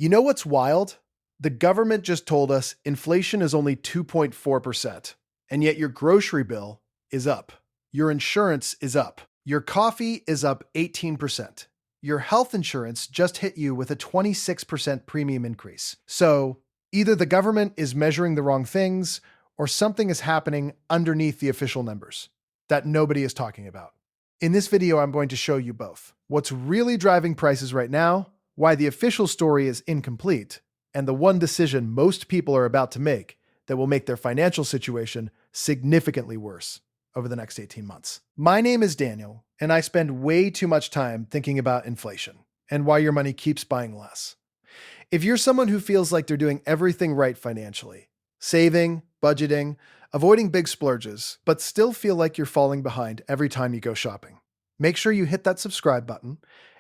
You know what's wild? The government just told us inflation is only 2.4%, and yet your grocery bill is up. Your insurance is up. Your coffee is up 18%. Your health insurance just hit you with a 26% premium increase. So either the government is measuring the wrong things or something is happening underneath the official numbers that nobody is talking about. In this video, I'm going to show you both what's really driving prices right now, why the official story is incomplete, and the one decision most people are about to make that will make their financial situation significantly worse over the next 18 months. My name is Daniel, and I spend way too much time thinking about inflation and why your money keeps buying less. If you're someone who feels like they're doing everything right financially, saving, budgeting, avoiding big splurges, but still feel like you're falling behind every time you go shopping, make sure you hit that subscribe button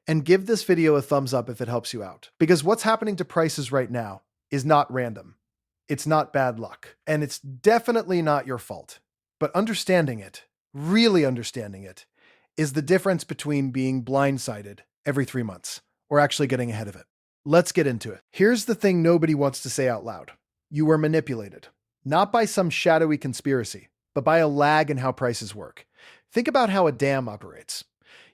and give this video a thumbs up if it helps you out. Because what's happening to prices right now is not random. It's not bad luck. And it's definitely not your fault. But understanding it, really understanding it, is the difference between being blindsided every 3 months or actually getting ahead of it. Let's get into it. Here's the thing nobody wants to say out loud. You were manipulated. Not by some shadowy conspiracy, but by a lag in how prices work. Think about how a dam operates.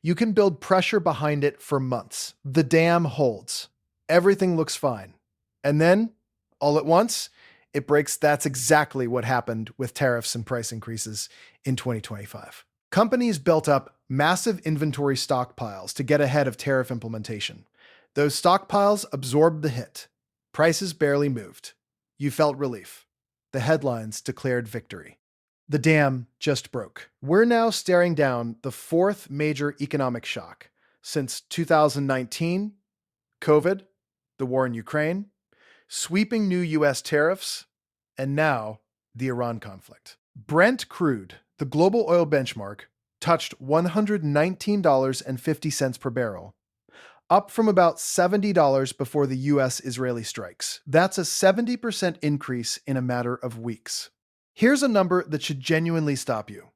You can build pressure behind it for months. The dam holds. Everything looks fine. And then, all at once, it breaks. That's exactly what happened with tariffs and price increases in 2025. Companies built up massive inventory stockpiles to get ahead of tariff implementation. Those stockpiles absorbed the hit. Prices barely moved. You felt relief. The headlines declared victory. The dam just broke. We're now staring down the fourth major economic shock since 2019, COVID, the war in Ukraine, sweeping new US tariffs, and now the Iran conflict. Brent crude, the global oil benchmark, touched $119.50 per barrel, up from about $70 before the US-Israeli strikes. That's a 70% increase in a matter of weeks. Here's a number that should genuinely stop you.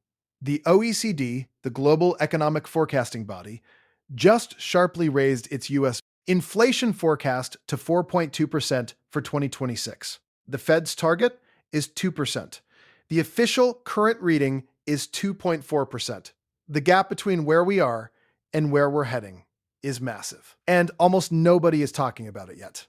The OECD, the global economic forecasting body, just sharply raised its US inflation forecast to 4.2% for 2026. The Fed's target is 2%. The official current reading is 2.4%. The gap between where we are and where we're heading is massive, and almost nobody is talking about it yet.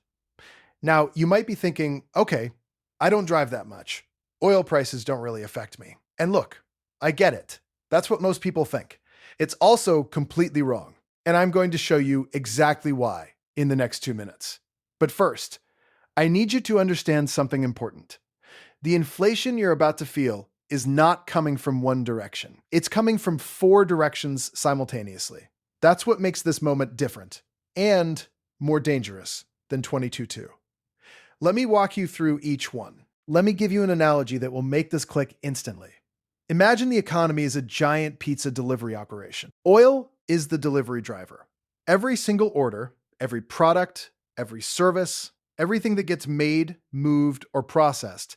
Now, you might be thinking, okay, I don't drive that much. Oil prices don't really affect me. And look, I get it. That's what most people think. It's also completely wrong. And I'm going to show you exactly why in the next 2 minutes. But first, I need you to understand something important. The inflation you're about to feel is not coming from one direction. It's coming from 4 directions simultaneously. That's what makes this moment different and more dangerous than 22-2. Let me walk you through each one. Let me give you an analogy that will make this click instantly. Imagine the economy is a giant pizza delivery operation. Oil is the delivery driver. Every single order, every product, every service, everything that gets made, moved, or processed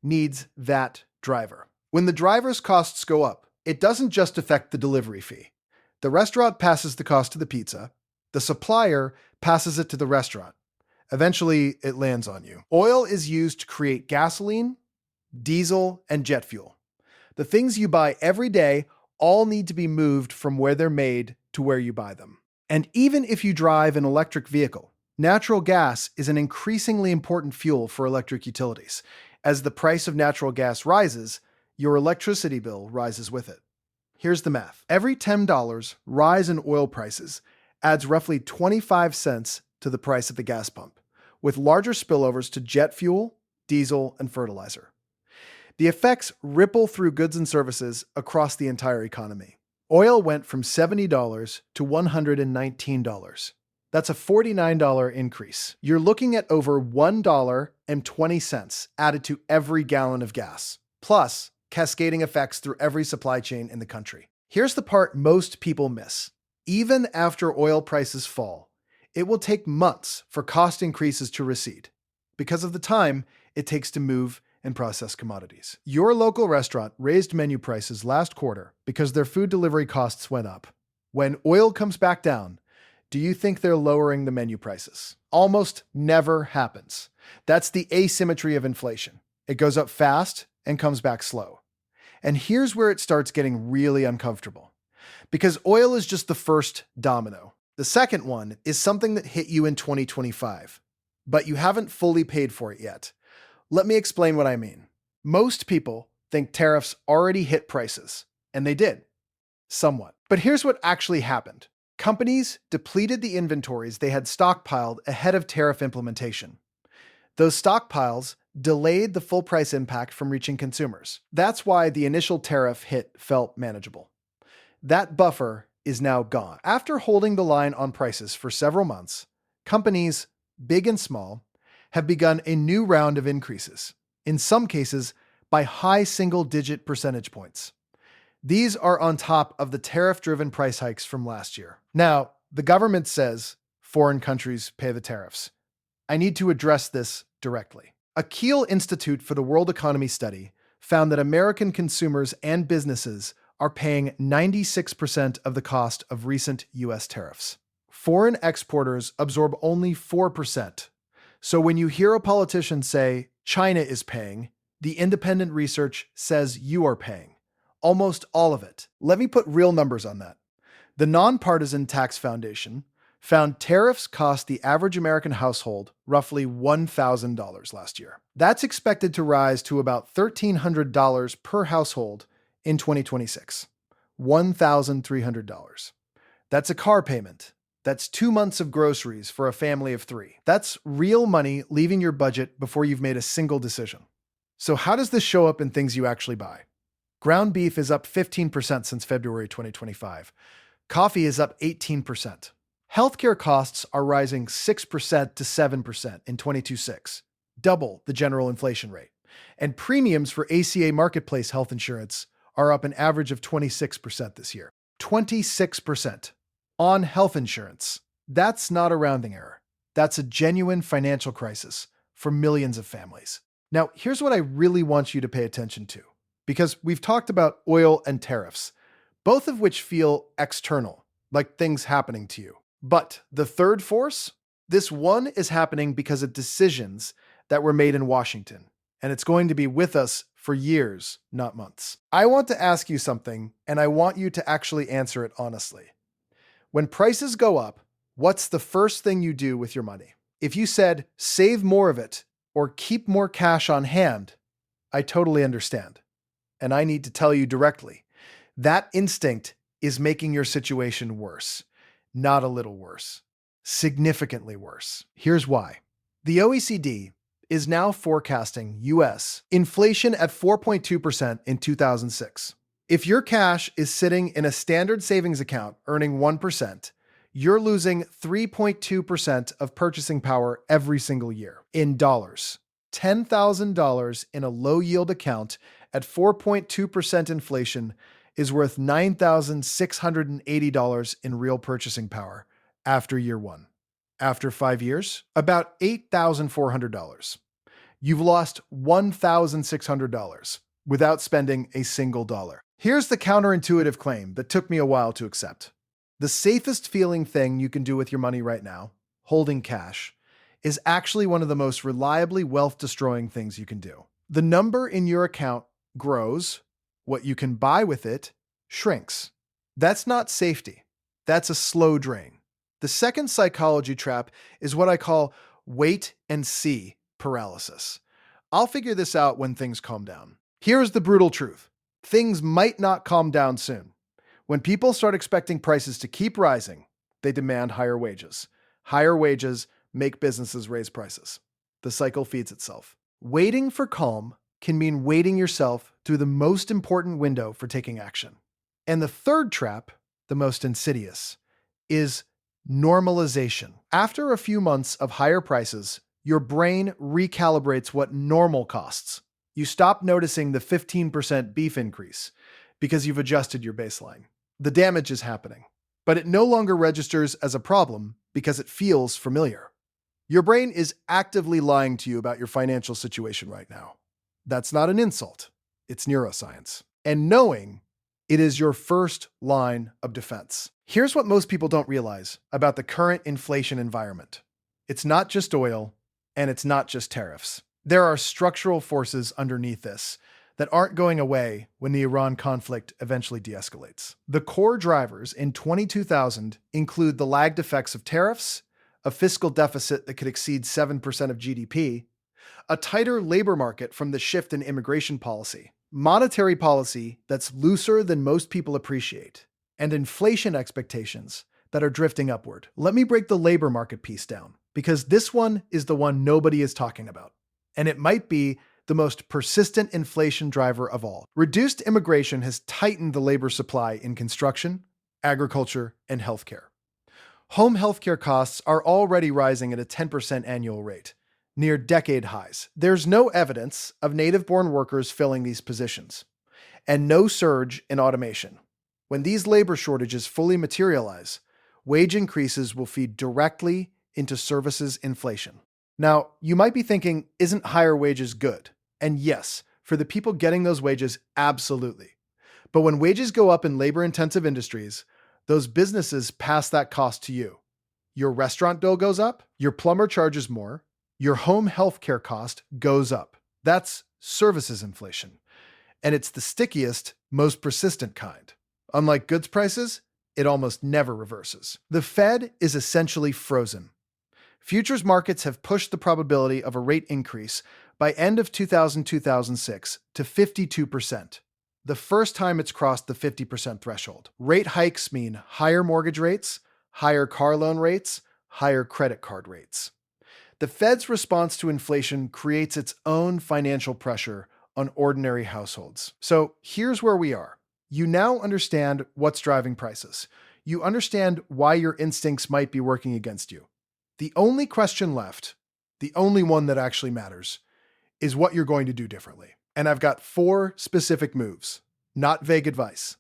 needs that driver. When the driver's costs go up, it doesn't just affect the delivery fee. The restaurant passes the cost to the pizza. The supplier passes it to the restaurant. Eventually, it lands on you. Oil is used to create gasoline, diesel, and jet fuel. The things you buy every day all need to be moved from where they're made to where you buy them. And even if you drive an electric vehicle, natural gas is an increasingly important fuel for electric utilities. As the price of natural gas rises, your electricity bill rises with it. Here's the math. Every $10 rise in oil prices adds roughly 25 cents to the price at the gas pump, with larger spillovers to jet fuel, diesel, and fertilizer. The effects ripple through goods and services across the entire economy. Oil went from $70 to $119. That's a $49 increase. You're looking at over $1.20 added to every gallon of gas, plus cascading effects through every supply chain in the country. Here's the part most people miss. Even after oil prices fall, it will take months for cost increases to recede because of the time it takes to move and process commodities. Your local restaurant raised menu prices last quarter because their food delivery costs went up. When oil comes back down, Do you think they're lowering the menu prices? Almost never happens. That's the asymmetry of inflation. It goes up fast and comes back slow. And here's where it starts getting really uncomfortable. Because oil is just the first domino. The second one is something that hit you in 2025, but you haven't fully paid for it yet. Let me explain what I mean. Most people think tariffs already hit prices, and they did, somewhat. But here's what actually happened. Companies depleted the inventories they had stockpiled ahead of tariff implementation. Those stockpiles delayed the full price impact from reaching consumers. That's why the initial tariff hit felt manageable. That buffer is now gone. After holding the line on prices for several months, companies, big and small, have begun a new round of increases, in some cases by high single-digit percentage points. These are on top of the tariff-driven price hikes from last year. Now, the government says foreign countries pay the tariffs. I need to address this directly. A Kiel Institute for the World Economy study found that American consumers and businesses are paying 96% of the cost of recent U.S. tariffs. Foreign exporters absorb only 4%. So when you hear a politician say, China is paying, the independent research says you are paying. Almost all of it. Let me put real numbers on that. The Nonpartisan Tax Foundation found tariffs cost the average American household roughly $1,000 last year. That's expected to rise to about $1,300 per household in 2026. $1,300. That's a car payment. That's 2 months of groceries for a family of 3. That's real money leaving your budget before you've made a single decision. So how does this show up in things you actually buy? Ground beef is up 15% since February 2025. Coffee is up 18%. Healthcare costs are rising 6% to 7% in 2026, double the general inflation rate. And premiums for ACA Marketplace health insurance are up an average of 26% this year. 26% on health insurance. That's not a rounding error. That's a genuine financial crisis for millions of families. Now, here's what I really want you to pay attention to, because we've talked about oil and tariffs, both of which feel external, like things happening to you. But the third force, this one is happening because of decisions that were made in Washington, and it's going to be with us for years, not months. I want to ask you something, and I want you to actually answer it honestly. When prices go up, what's the first thing you do with your money? If you said, save more of it, or keep more cash on hand, I totally understand. And I need to tell you directly, that instinct is making your situation worse. Not a little worse. Significantly worse. Here's why. The OECD is now forecasting US inflation at 4.2% in 2006. If your cash is sitting in a standard savings account earning 1%, you're losing 3.2% of purchasing power every single year in dollars. $10,000 in a low-yield account at 4.2% inflation is worth $9,680 in real purchasing power after year one. After 5 years, about $8,400. You've lost $1,600 without spending a single dollar. Here's the counterintuitive claim that took me a while to accept. The safest feeling thing you can do with your money right now, holding cash, is actually one of the most reliably wealth-destroying things you can do. The number in your account grows, what you can buy with it shrinks. That's not safety. That's a slow drain. The second psychology trap is what I call wait and see paralysis. I'll figure this out when things calm down. Here's the brutal truth. Things might not calm down soon. When people start expecting prices to keep rising, they demand higher wages. Higher wages make businesses raise prices. The cycle feeds itself. Waiting for calm can mean waiting yourself through the most important window for taking action. And the third trap, the most insidious, is normalization. After a few months of higher prices, your brain recalibrates what normal costs. You stop noticing the 15% beef increase because you've adjusted your baseline. The damage is happening, but it no longer registers as a problem because it feels familiar. Your brain is actively lying to you about your financial situation right now. That's not an insult. It's neuroscience. And knowing It is your first line of defense. Here's what most people don't realize about the current inflation environment. It's not just oil, and it's not just tariffs. There are structural forces underneath this that aren't going away when the Iran conflict eventually de-escalates. The core drivers in 22,000 include the lagged effects of tariffs, a fiscal deficit that could exceed 7% of GDP, a tighter labor market from the shift in immigration policy, monetary policy that's looser than most people appreciate, and inflation expectations that are drifting upward. Let me break the labor market piece down, because this one is the one nobody is talking about. And it might be the most persistent inflation driver of all. Reduced immigration has tightened the labor supply in construction, agriculture, and healthcare. Home healthcare costs are already rising at a 10% annual rate, near decade highs. There's no evidence of native-born workers filling these positions, and no surge in automation. When these labor shortages fully materialize, wage increases will feed directly into services inflation. Now, you might be thinking, isn't higher wages good? And yes, for the people getting those wages, absolutely. But when wages go up in labor-intensive industries, those businesses pass that cost to you. Your restaurant bill goes up, your plumber charges more, your home healthcare cost goes up. That's services inflation. And it's the stickiest, most persistent kind. Unlike goods prices, it almost never reverses. The Fed is essentially frozen. Futures markets have pushed the probability of a rate increase by end of 2006 to 52%. The first time it's crossed the 50% threshold. Rate hikes mean higher mortgage rates, higher car loan rates, higher credit card rates. The Fed's response to inflation creates its own financial pressure on ordinary households. So here's where we are. You now understand what's driving prices. You understand why your instincts might be working against you. The only question left, the only one that actually matters, is what you're going to do differently. And I've got 4 specific moves, not vague advice,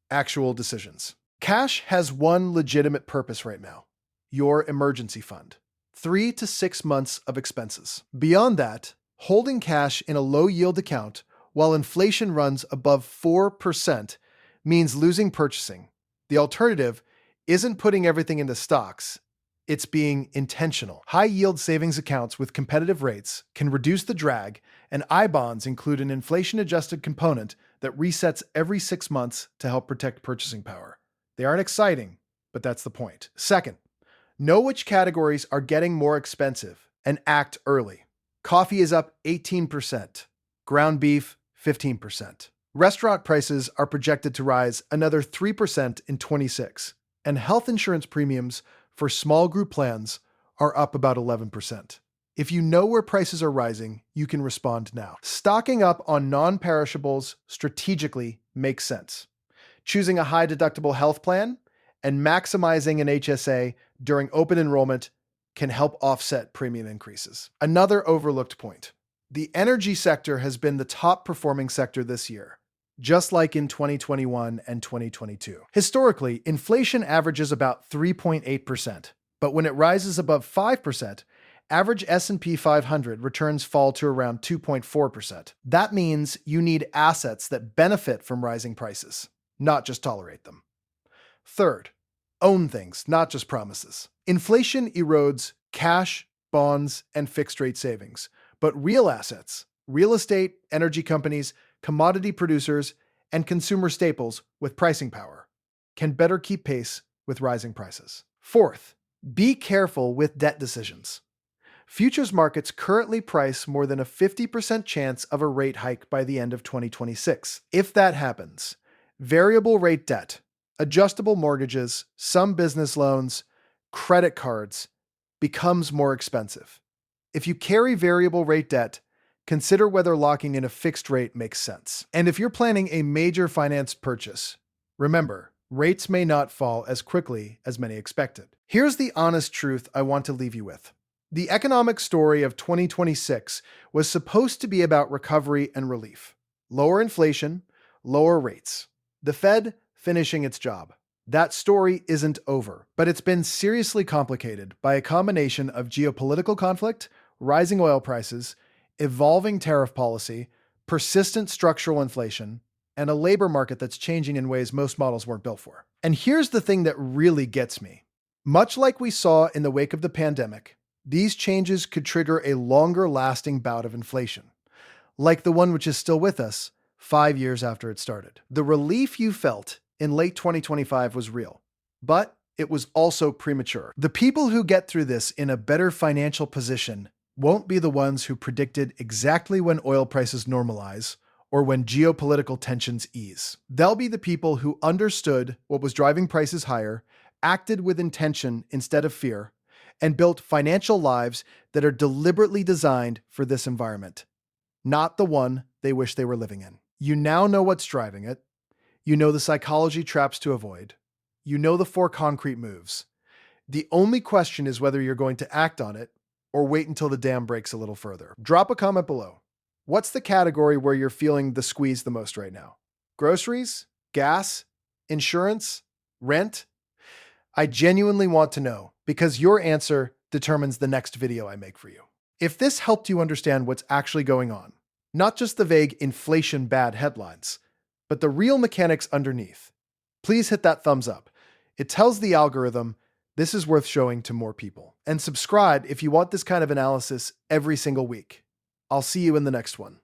actual decisions. Cash has one legitimate purpose right now: your emergency fund. 3 to 6 months of expenses. Beyond that, holding cash in a low-yield account while inflation runs above 4% means losing purchasing. The alternative isn't putting everything into stocks. It's being intentional. High-yield savings accounts with competitive rates can reduce the drag, and I-bonds include an inflation-adjusted component that resets every 6 months to help protect purchasing power. They aren't exciting, but that's the point. Second, know which categories are getting more expensive and act early. Coffee is up 18%, ground beef 15%. Restaurant prices are projected to rise another 3% in 26, and health insurance premiums for small group plans are up about 11%. If you know where prices are rising, you can respond now. Stocking up on non-perishables strategically makes sense. Choosing a high-deductible health plan and maximizing an HSA during open enrollment can help offset premium increases. Another overlooked point: the energy sector has been the top-performing sector this year, just like in 2021 and 2022. Historically, inflation averages about 3.8%, but when it rises above 5%, average S&P 500 returns fall to around 2.4%. That means you need assets that benefit from rising prices, not just tolerate them. Third, own things, not just promises. Inflation erodes cash, bonds, and fixed-rate savings, but real assets, real estate, energy companies, commodity producers, and consumer staples with pricing power can better keep pace with rising prices. Fourth, be careful with debt decisions. Futures markets currently price more than a 50% chance of a rate hike by the end of 2026. If that happens, variable rate debt, adjustable mortgages, some business loans, credit cards becomes more expensive. If you carry variable rate debt, consider whether locking in a fixed rate makes sense. And if you're planning a major finance purchase, remember, rates may not fall as quickly as many expected. Here's the honest truth I want to leave you with. The economic story of 2026 was supposed to be about recovery and relief. Lower inflation, lower rates. The Fed finishing its job. That story isn't over, but it's been seriously complicated by a combination of geopolitical conflict, rising oil prices, evolving tariff policy, persistent structural inflation, and a labor market that's changing in ways most models weren't built for. And here's the thing that really gets me. Much like we saw in the wake of the pandemic, these changes could trigger a longer lasting bout of inflation, like the one which is still with us 5 years after it started. The relief you felt in late 2025 was real, but it was also premature. The people who get through this in a better financial position won't be the ones who predicted exactly when oil prices normalize or when geopolitical tensions ease. They'll be the people who understood what was driving prices higher, acted with intention instead of fear, and built financial lives that are deliberately designed for this environment, not the one they wish they were living in. You now know what's driving it. You know the psychology traps to avoid. You know the 4 concrete moves. The only question is whether you're going to act on it or wait until the dam breaks a little further. Drop a comment below. What's the category where you're feeling the squeeze the most right now? Groceries? Gas? Insurance? Rent? I genuinely want to know because your answer determines the next video I make for you. If this helped you understand what's actually going on, not just the vague inflation bad headlines, but the real mechanics underneath, please hit that thumbs up. It tells the algorithm this is worth showing to more people. And subscribe if you want this kind of analysis every single week. I'll see you in the next one.